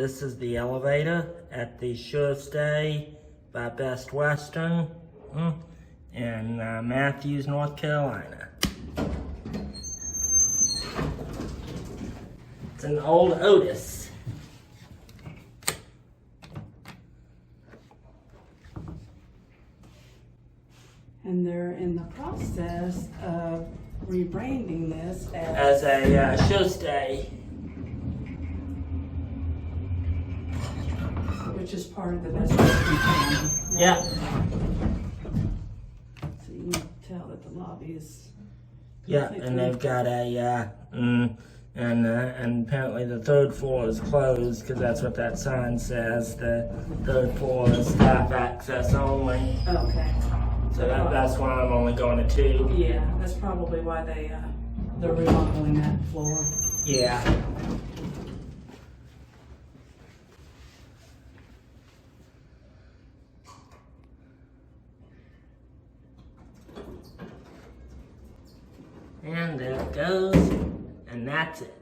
This is the elevator at the SureStay by Best Western in Matthews, North Carolina. It's an old Otis. And they're in the process of rebranding this As a SureStay. which is part of the Best Western family. Yeah. So you can tell that the lobby is Yeah, and they've got a, and apparently the third floor is closed because that's what that sign says. The third floor is staff access only. okay. So that's why I'm only going to 2. Yeah, that's probably why they're remodeling that floor. Yeah. And there it goes, and that's it.